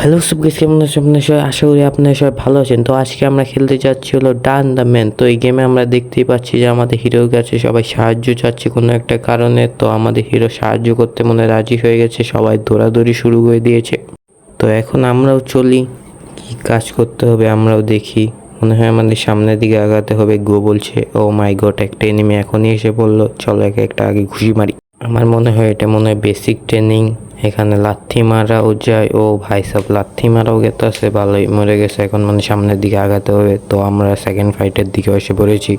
Hello সব guys, কেমন আছেন আপনারা সবাই? আশা করি আপনারা সবাই ভালো আছেন। তো আজকে আমরা খেলতে যাচ্ছি হলো ডান দ্য ম্যান। তো এই গেমে আমরা দেখতেই পাচ্ছি যে আমাদের হিরোর কাছে সবাই সাহায্য চাচ্ছে কোনো একটা কারণে। তো আমাদের হিরো সাহায্য করতে মনে রাজি হয়ে গেছে, সবাই দৌড়াদৌড়ি শুরু করে দিয়েছে। তো এখন আমরাও চলি, কি কাজ করতে হবে আমরাও দেখি। মনে হয় আমাদের সামনের দিকে আগাতে হবে। গো বলছে, ও মাই গড, একটা এনিমি এখনই এসে বললো, চলো একে একটা আগে ঘুষি মারি। আমার মনে হয় এটা মনে হয় বেসিক ট্রেনিং। এখানে লাথি মারাও যায়। ও ভাই সব লাথি মারাও গেতেছে, ভালোই মরে গেছে। এখন মানে সামনের দিকে আগাতে হবে। তো আমরা সেকেন্ড ফাইটের দিকে এসে পড়েছি।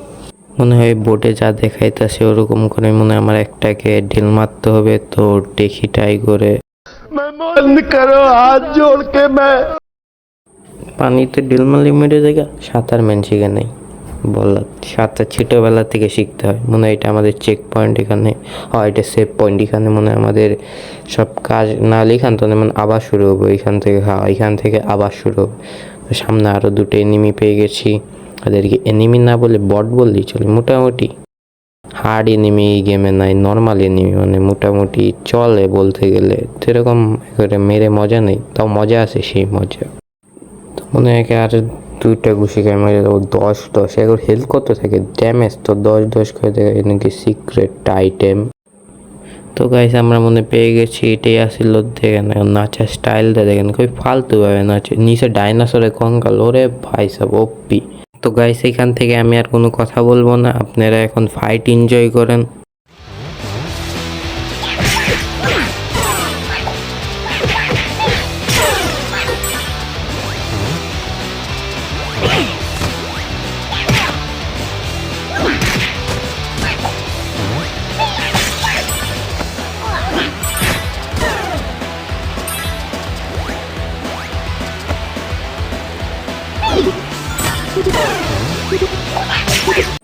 মনে হয় বোর্ডে যা দেখাইতেছে ওরকম করে মনে হয় আমার একটাকে ঢিল মারতে হবে। তো দেখি ট্রাই করে। পানিতে ঢিল মারলে মেরে জায়গা সাঁতার মেন শিখে নেই বললা। সাঁতার ছোটোবেলা থেকে শিখতে হয় মনে হয়। এটা আমাদের চেক পয়েন্ট, এখানে হয় এটা সেভ পয়েন্ট। এখানে মনে হয় আমাদের সব কাজ না এখান তো মানে আবার শুরু হবো এখান থেকে। হ্যাঁ, এখান থেকে আবার শুরু হবে। সামনে আরও দুটো এনিমি পেয়ে গেছি। ওদেরকে এনিমি না বলে বট বললেই চলে। মোটামুটি হার্ড এনিমি এই গেমে নাই, নর্মাল এনিমি মানে মোটামুটি চলে বলতে গেলে। সেরকম করে মেরে মজা নেই, তাও মজা আছে সেই মজা। তো মনে হয় আর দুইটা ঘুষি খাই মেরে দেবো। 10 এখন হেলথ কত থাকে, ড্যামেজ তো 10 করে দেখে নাকি সিক্রেট আইটেম। তো গাইস আমরা মনে পেয়ে গেছি, এটাই আসিল। দেখেন নাচার স্টাইলটা দেখেন, খুবই ফালতু ভাবে নাচে। নিচে ডাইনোসরের কঙ্কাল, ওরে ভাই সব ওপি। তো গাইস এখান থেকে আমি আর কোনো কথা বলবো না, আপনারা এখন ফাইট এনজয় করেন।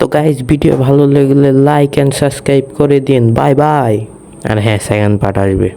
তো গাইস ভিডিও ভালো লাগলে লাইক অ্যান্ড সাবস্ক্রাইব করে দিন। Bye bye. আর হ্যাঁ, সেকেন্ড পার্ট আসবে।